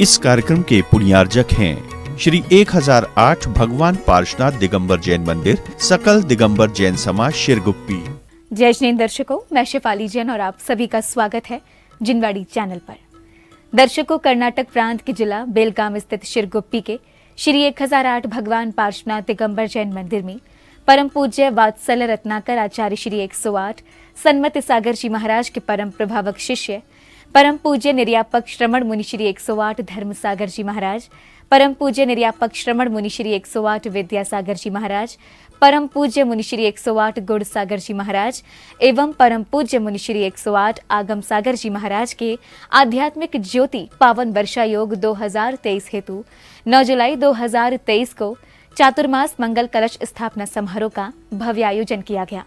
इस कार्यक्रम के पुण्यार्जक हैं श्री 1008 भगवान पार्श्वनाथ दिगंबर जैन मंदिर, सकल दिगंबर जैन समाज शिरगुप्पी। जय जैन दर्शकों, मैं शेफाली जैन और आप सभी का स्वागत है जिनवाड़ी चैनल पर। दर्शकों, कर्नाटक प्रांत के जिला बेलगाम स्थित शिरगुप्पी के श्री 1008 भगवान पार्श्वनाथ दिगंबर जैन मंदिर में परम पूज्य वात्सल्य रत्नाकर आचार्य श्री 108 सन्मत सागर जी महाराज के परम प्रभावक शिष्य परम पूज्य निर्यापक श्रमण मुनि श्री 108 धर्म सागर जी महाराज, परम पूज्य निर्यापक श्रमण मुनि श्री 108 विद्यासागर जी महाराज, परम पूज्य मुनि श्री 108 गुड़ सागर जी महाराज एवं परम पूज्य मुनि श्री 108 आगम सागर जी महाराज के आध्यात्मिक ज्योति पावन वर्षा योग 2023 हेतु 9 जुलाई 2023 को चातुर्मास मंगल कलश स्थापना समारोह का भव्य आयोजन किया गया,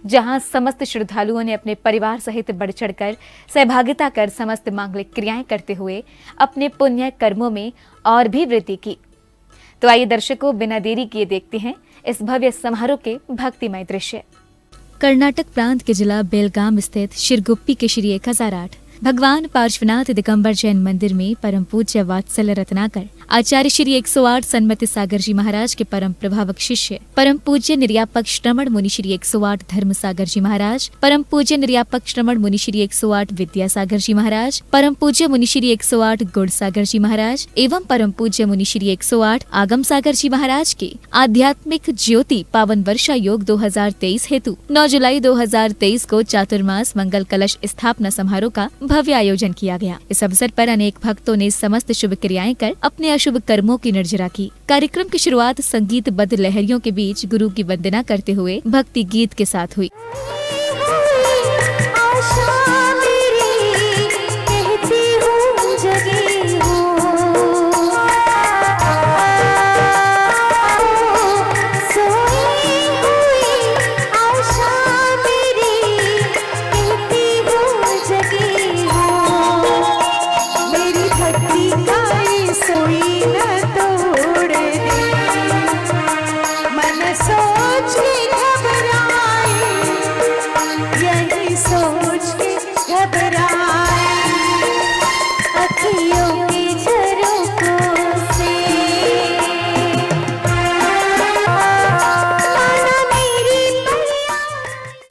जहां समस्त श्रद्धालुओं ने अपने परिवार सहित बढ़ चढ़कर सहभागिता कर समस्त मांगलिक क्रियाएं करते हुए अपने पुण्य कर्मों में और भी वृद्धि की। तो आइए दर्शकों, बिना देरी किए देखते हैं इस भव्य समारोह के भक्तिमय दृश्य। कर्नाटक प्रांत के जिला बेलगाम स्थित शिरगुप्पी के श्री 1008 भगवान पार्श्वनाथ दिगंबर जैन मंदिर में परम पूज्य वात्सल्य रत्नाकर आचार्य श्री 108 सन्मत सागर जी महाराज के परम प्रभावक शिष्य परम पूज्य निर्यापक श्रमण मुनि श्री 108 धर्म सागर जी महाराज, परम पूज्य निर्यापक श्रमण मुनि श्री 108 विद्यासागर जी महाराज, परम पूज्य मुनि श्री 108 गुड़ सागर जी महाराज एवं परम पूज्य मुनि श्री 108 आगम सागर जी महाराज के आध्यात्मिक ज्योति पावन वर्षा योग 2023 हेतु 9 जुलाई 2023 को चातुर्मास मंगल कलश स्थापना समारोह का भव्य आयोजन किया गया। इस अवसर पर अनेक भक्तों ने समस्त शुभ क्रियाएं कर अपने अशुभ कर्मों की निर्जरा की। कार्यक्रम की शुरुआत संगीतबद्ध लहरियों के बीच गुरु की वंदना करते हुए भक्ति गीत के साथ हुई।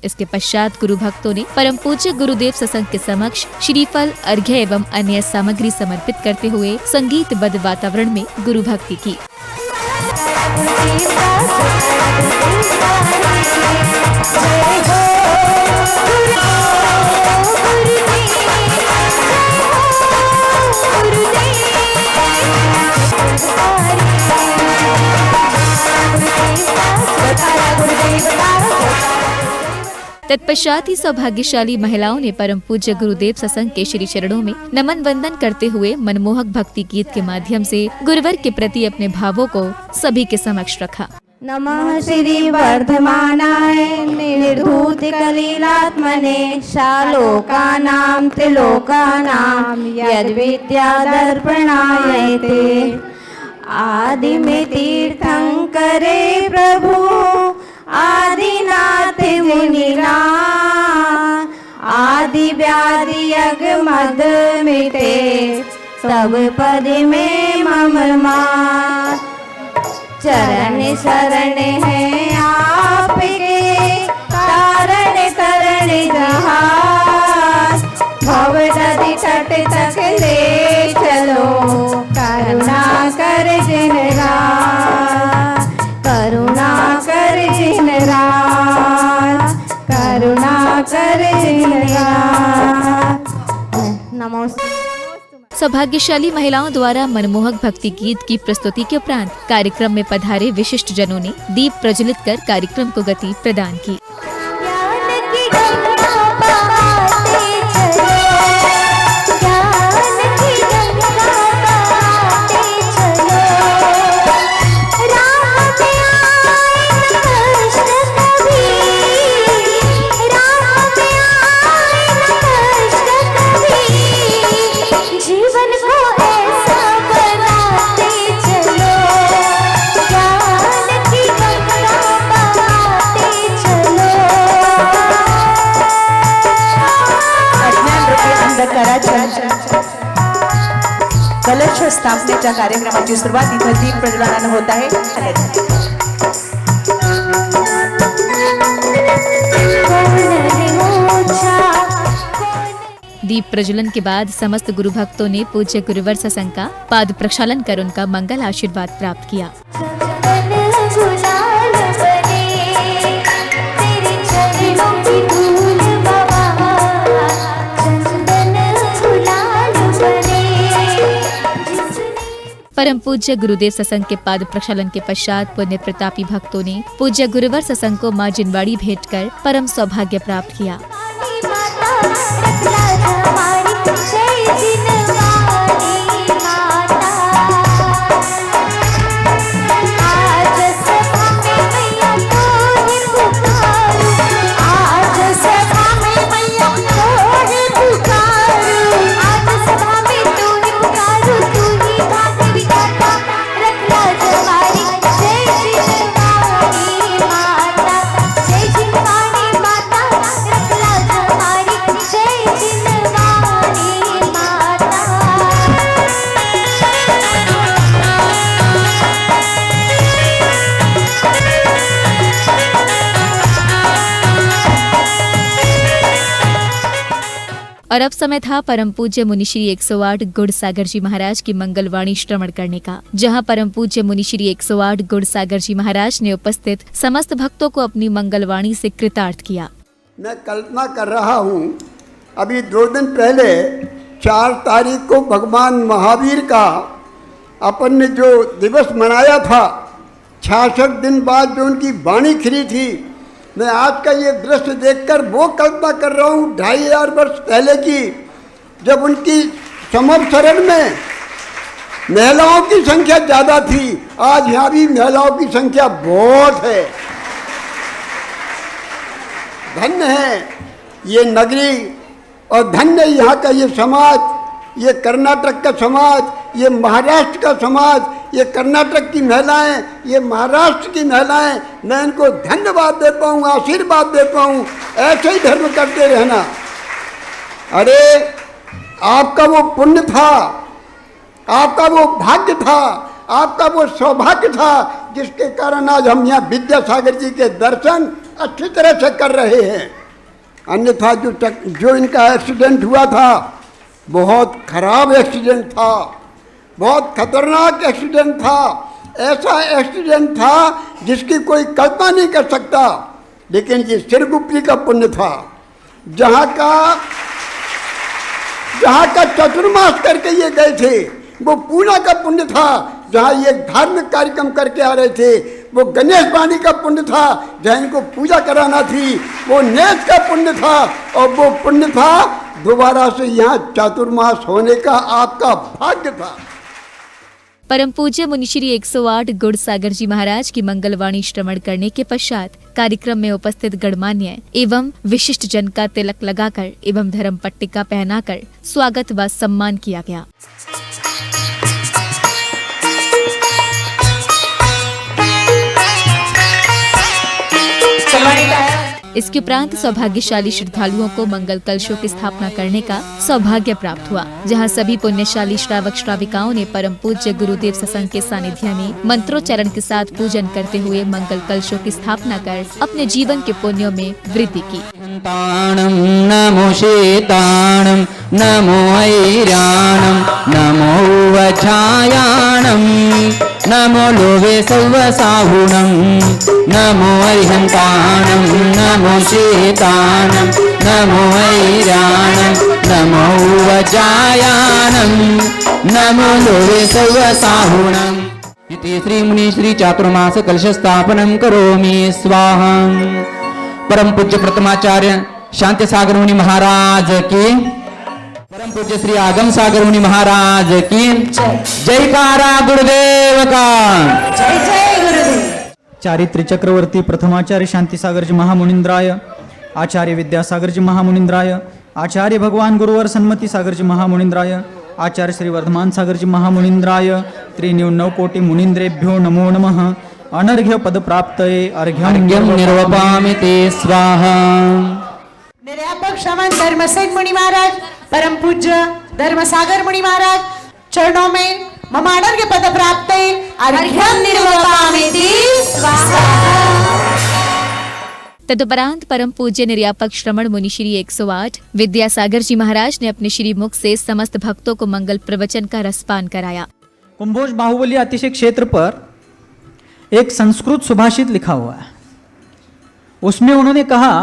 इसके पश्चात गुरु भक्तों ने परम पूज्य गुरुदेव सत्संग के समक्ष श्रीफल, अर्घ्य एवं अन्य सामग्री समर्पित करते हुए संगीतबद्ध वातावरण में गुरु भक्ति की। तत्पश्चात ही सौभाग्यशाली महिलाओं ने परम पूज्य गुरुदेव सत्संग के श्री चरणों में नमन वंदन करते हुए मनमोहक भक्ति गीत के माध्यम से गुरुवर के प्रति अपने भावों को सभी के समक्ष रखा। नमः श्री वर्धमानाय निर्धूत कलिलात्मने शालोकानां त्रिलोकानां यद्विद्या दर्पणायते आदिमे तीर्थंकरे प्रभु आदिनाथ मुनिना आदि व्याधि यग मद मिटे सब पद में मम मां चरण शरण है आपके तारण तरण जहाज भव नदी तट तक ले चलो करुणा कर जिन राज करुणा कर जिन राज करुणा कर जिन राज। नमस्ते। सौभाग्यशाली महिलाओं द्वारा मनमोहक भक्ति गीत की प्रस्तुति के उपरांत कार्यक्रम में पधारे विशिष्ट जनों ने दीप प्रज्वलित कर कार्यक्रम को गति प्रदान की। चलो स्थापनेच्या कार्यक्रमाची सुरुवात इथं दीप प्रज्वलनानं होत आहे. दीप प्रज्वलन के बाद समस्त गुरु भक्तों ने पूज्य गुरुवर सत्संग का पाद प्रक्षालन कर उनका मंगल आशीर्वाद प्राप्त किया। परम पूज्य गुरुदेव सत्संग के पाद प्रक्षालन के पश्चात पुण्य प्रतापी भक्तों ने पूज्य गुरुवर सत्संग को मां जिनवाड़ी भेंट कर परम सौभाग्य प्राप्त किया। और अब समय था परम पूज्य मुनि श्री 108 गुड़ सागर जी महाराज की मंगलवाणी श्रवण करने का, जहां परम पूज्य मुनि श्री 108 गुड़ सागर जी महाराज ने उपस्थित समस्त भक्तों को अपनी मंगलवाणी से कृतार्थ किया। मैं कल्पना कर रहा हूँ, अभी 2 दिन पहले 4 तारीख को भगवान महावीर का अपन ने जो दिवस मनाया था, 66 दिन बाद जो उनकी वाणी खिली थी, मैं आज का ये दृश्य देखकर वो कल्पना कर रहा हूँ 2500 वर्ष पहले की, जब उनकी समवसरण में महिलाओं की संख्या ज़्यादा थी। आज यहाँ भी महिलाओं की संख्या बहुत है। धन्य है ये नगरी और धन्य यहाँ का ये समाज, ये कर्नाटक का समाज, ये महाराष्ट्र का समाज, ये कर्नाटक की महिलाएं, ये महाराष्ट्र की महिलाएं। मैं इनको धन्यवाद देता हूँ, आशीर्वाद देता हूँ, ऐसे ही धर्म करते रहना। अरे आपका वो पुण्य था, आपका वो भाग्य था, आपका वो सौभाग्य था, जिसके कारण आज हम यहाँ विद्यासागर जी के दर्शन अच्छी तरह से कर रहे हैं। अन्यथा जो इनका एक्सीडेंट हुआ था, बहुत खराब एक्सीडेंट था, बहुत खतरनाक एक्सीडेंट था, ऐसा एक्सीडेंट था जिसकी कोई कल्पना नहीं कर सकता। लेकिन ये सिरगुप्पी का पुण्य था, जहाँ का चतुर्मास करके ये गए थे, वो पूना का पुण्य था, जहाँ ये धार्मिक कार्यक्रम करके आ रहे थे। वो गणेश वाणी का पुण्य था, जहाँ इनको पूजा कराना थी। वो नेज का पुण्य था, और वो पुण्य था दोबारा से यहाँ चातुर्मास होने का आपका भाग्य था। परम पूज्य मुनि श्री 108 गुड़ सागर जी महाराज की मंगलवाणी श्रवण करने के पश्चात कार्यक्रम में उपस्थित गणमान्य एवं विशिष्ट जन का तिलक लगाकर एवं धर्म पट्टिका पहनाकर स्वागत व सम्मान किया गया। इसके उपरांत सौभाग्यशाली श्रद्धालुओं को मंगल कलशों की स्थापना करने का सौभाग्य प्राप्त हुआ, जहां सभी पुण्यशाली श्रावक श्राविकाओं ने परम पूज्य गुरुदेव सत्संग के सानिध्य में मंत्रोच्चारण के साथ पूजन करते हुए मंगल कलशों की स्थापना कर अपने जीवन के पुण्यों में वृद्धि की। नमो शेताणं नमो ऐराणं नमो वछायाणं नमो लोभे सव्वसाहुणं नमो अरिहन्ताणं नमो शेताणं नमो ऐराणं नमो वछायाणं नमो लोभे सव्वसाहुणं। इति श्री मुनि श्री चातुर्मास कलश स्थापनं करोमि स्वाहा। परम पूज्य प्रथमाचार्य शांति सागर मुनि महाराज की, परम पूज्य श्री आगम सागर मुनि महाराज की जयकारा गुरुदेव का। जय जय गुरुदेव। चारित्र चक्रवर्ती प्रथमाचार्य शांति सागर जी महामुनिंद्राय, आचार्य विद्यासागर जी महामुनिंद्राय, आचार्य भगवान गुरुवर सन्मति सागर जी महामुनिंद्राय, आचार्य श्री वर्धमान सागर जी महामुनिंद्राय, त्रिन्यून कोटि मुनिंद्रेभ्यो नमो नमः। अनर्घ्य पद प्राप्त अर्घ्यम निर्वपामि ते स्वाहा। निर्यापक श्रवण धर्मसेन मुनि महाराज, परम पूज्य धर्मसागर मुनि महाराज चरणों में मम आरोग्य पद प्राप्ते अर्घ्यं निर्वपामिति स्वाहा। तदुपरांत परम पूज्य निर्यापक श्रमण मुनि श्री 108 विद्यासागर जी महाराज ने अपने श्री मुख से समस्त भक्तों को मंगल प्रवचन का रसपान कराया। कुंभोज बाहुबली अतिशय क्षेत्र पर एक संस्कृत सुभाषित लिखा हुआ है। उसमें उन्होंने कहा,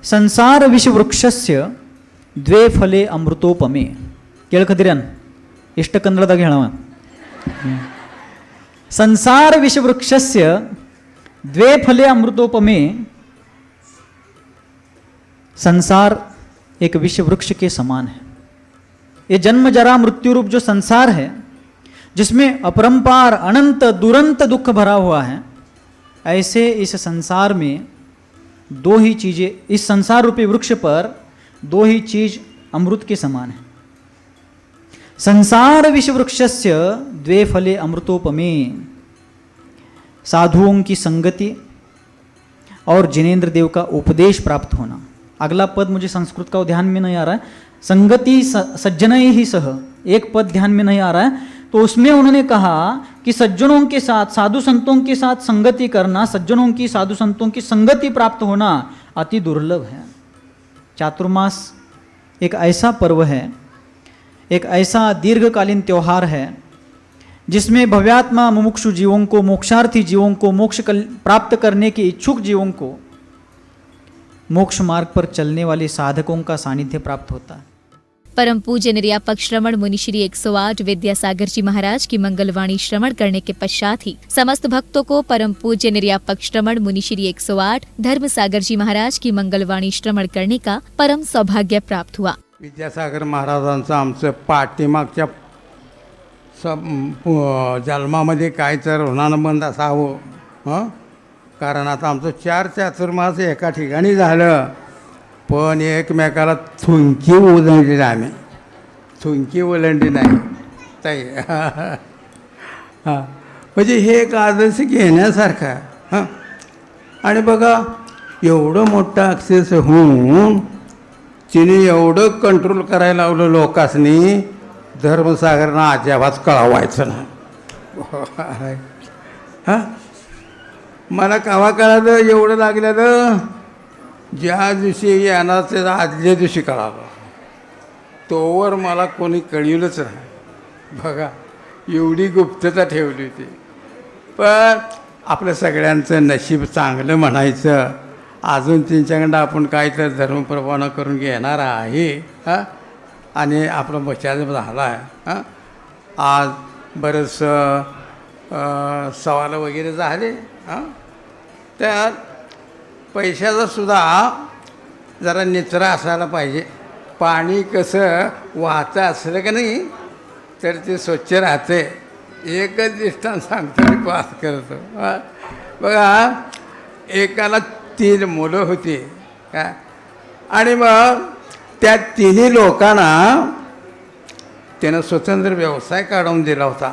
संसार विषवृक्षस्य द्वे फले अमृतोपमे। केळकदिरन इष्ट कन्नडದಾಗ ಹೇಳವ संसार विषवृक्षस्य द्वे फले अमृतोपमे। संसार एक विष वृक्ष के समान है। ये जन्म जरा मृत्यु रूप जो संसार है, जिसमें अपरंपार अनंत दुरंत दुख भरा हुआ है, ऐसे इस संसार में दो ही चीजें, इस संसार रूपी वृक्ष पर दो ही चीज अमृत के समान है। संसार विष वृक्षस्य द्वे फले अमृतोपमे। साधुओं की संगति और जिनेंद्र देव का उपदेश प्राप्त होना। अगला पद मुझे संस्कृत का ध्यान में नहीं आ रहा है। संगति सज्जनैः ही सह, एक पद ध्यान में नहीं आ रहा है। तो उसमें उन्होंने कहा कि सज्जनों के साथ, साधु संतों के साथ संगति करना, सज्जनों की, साधु संतों की संगति प्राप्त होना अति दुर्लभ है। चातुर्मास एक ऐसा पर्व है, एक ऐसा दीर्घकालीन त्यौहार है, जिसमें भव्यात्मा मुमुक्षु जीवों को, मोक्षार्थी जीवों को, मोक्ष प्राप्त करने के इच्छुक जीवों को मोक्ष मार्ग पर चलने वाले साधकों का सानिध्य प्राप्त होता है। परम पूज्य निर्यापक श्रमण मुनि श्री 108 विद्यासागर जी महाराज की मंगलवाणी श्रवण करने के पश्चात ही समस्त भक्तों को परम पूज्य निर्यापक श्रमण मुनि श्री 108 धर्मसागर जी महाराज की मंगलवाणी श्रवण करने का परम सौभाग्य प्राप्त हुआ। विद्यासागर महाराजांचं आमचं पाठीमागच्या जन्मामध्ये काय तर ऋणानुबंध असावं, हं? कारण आता आमचं 4 चातुर्मास एका ठिकाणी झालं, पण एकमेकाला थुंकी ओलांडली नाही आम्ही, थुंकी ओलांडली नाही ताई। हां, म्हणजे हे एक आदर्श घेण्यासारखं आहे। हां, आणि बघा एवढं मोठं ॲक्सेस होऊन तिने एवढं कंट्रोल करायला लावलं लोकांनी, धर्मसागरना अजिबात कळवायचं नाही। हां, मला केव्हा कळालं एवढं लागलेलं, ज्या दिवशी येणार त्याच्या आदल्या दिवशी कळालं, तोवर मला कोणी कळवलंच नाही। बघा एवढी गुप्तता ठेवली होती। पण आपलं सगळ्यांचं नशीब चांगलं म्हणायचं, अजून त्यांच्याकडं आपण काय तर धर्मप्रवाना करून घेणार आहे। हां, आणि आपलं बचाव झाला आहे। हां, आज बरंचसं सवाल वगैरे झाले। हां, तर पैशाचा सुद्धा जरा निचरा असायला पाहिजे। पाणी कसं वाहतं असलं का नाही तर ते स्वच्छ राहते। एकच दृष्टांत सांगतो, पास करतो। बघा एकाला 3 मुलं होती काय, आणि मग त्या तिन्ही लोकांना त्यानं स्वतंत्र व्यवसाय काढून दिला होता।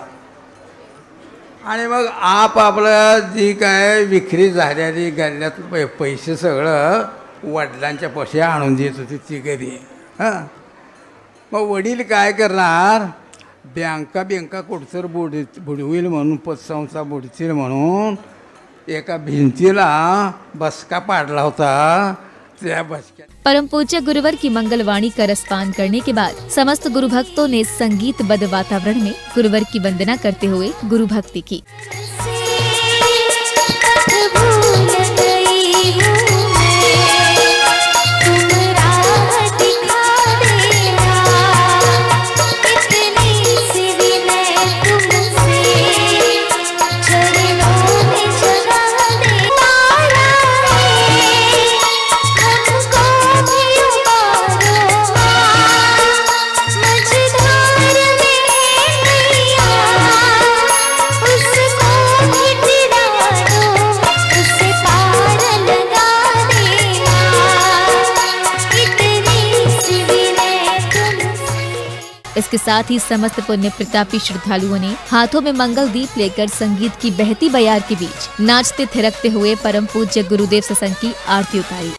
आणि मग आपलं जी काय विक्री झालेली गल्ल्यात पैसे सगळं वडिलांच्या पैसे आणून देत होते ती घरी। हां, मग वडील काय करणार, बँका कुठतर बुडवील म्हणून, पतसंस्था बुडतील म्हणून एका भिंतीला बसका पाडला होता। त्या बसक्या परम पूज्य गुरुवर की मंगलवाणी का रसपान करने के बाद समस्त गुरु भक्तों ने संगीतबद्ध वातावरण में गुरुवर की वंदना करते हुए गुरु भक्ति की। इसके साथ ही समस्त पुण्य प्रतापी श्रद्धालुओं ने हाथों में मंगल दीप लेकर संगीत की बहती बयार के बीच नाचते थिरकते हुए परम पूज्य गुरुदेव सत्संग की आरती उतारी।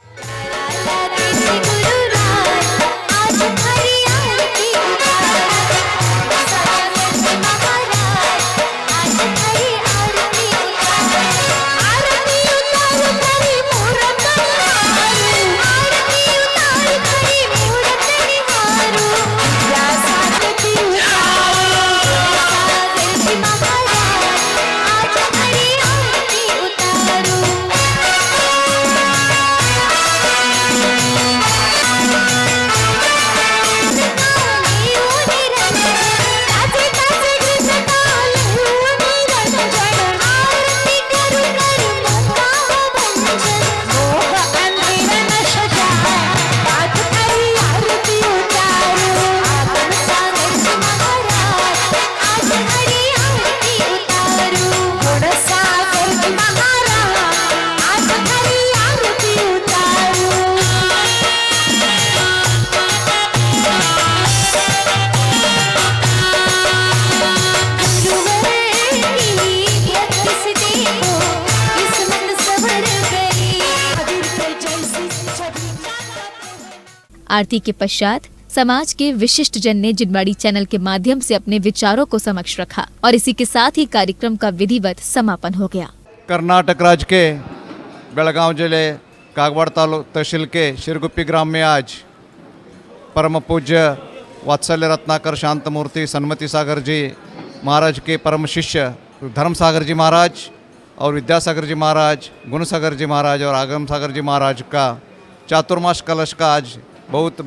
आरती के पश्चात समाज के विशिष्ट जन ने जिनवाड़ी चैनल के माध्यम से अपने विचारों को समक्ष रखा और इसी के साथ ही कार्यक्रम का विधिवत समापन हो गया। कर्नाटक राज्य के बेलगांव जिले कागवाड़ तहसील के शिरगुप्पी ग्राम में आज परम पूज्य वात्सल्य रत्नाकर शांतमूर्ति सन्मति सागर जी महाराज के परम शिष्य धर्म सागर जी महाराज और विद्यासागर जी महाराज, गुणसागर जी महाराज और आगम सागर जी महाराज का चातुर्मास कलश का आज बहुत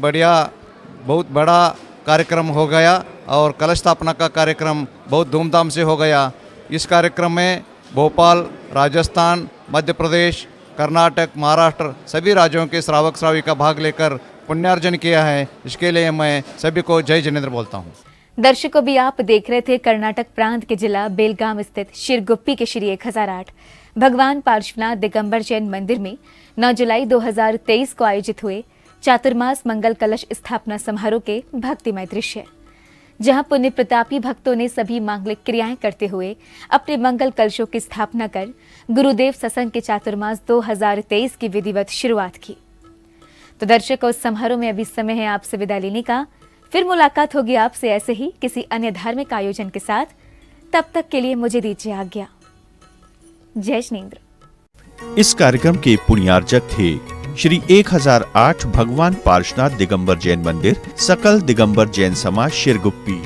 बड़ा कार्यक्रम हो गया और कलश स्थापना का कार्यक्रम बहुत धूमधाम से हो गया। इस कार्यक्रम में भोपाल, राजस्थान, मध्य प्रदेश, कर्नाटक, महाराष्ट्र सभी राज्यों के श्रावक श्राविका भाग लेकर पुण्यार्जन किया है। इसके लिए मैं सभी को जय जिनेंद्र बोलता हूँ। दर्शकों, भी आप देख रहे थे कर्नाटक प्रांत के जिला बेलगाम स्थित शिरगुप्पी के श्री 1008 भगवान पार्श्वनाथ दिगंबर जैन मंदिर में 9 जुलाई 2023 को आयोजित हुए चातुर्मास मंगल कलश स्थापना समारोह के भक्तिमय दृश्य, जहां पुण्य प्रतापी भक्तों ने सभी मांगलिक क्रियाएं करते हुए अपने मंगल कलशों की स्थापना कर गुरुदेव सत्संग के चातुर्मास 2023 की विधिवत शुरुआत की। तो दर्शकों, उस समारोह में अभी समय है आपसे विदा लेने का। फिर मुलाकात होगी आपसे ऐसे ही किसी अन्य धार्मिक आयोजन के साथ। तब तक के लिए मुझे दीजिए आज्ञा। जय जिनेंद्र। इस कार्यक्रम के पुण्यार्जक थे श्री 1008 भगवान पार्श्वनाथ दिगंबर जैन मंदिर, सकल दिगंबर जैन समाज शिरगुप्पी।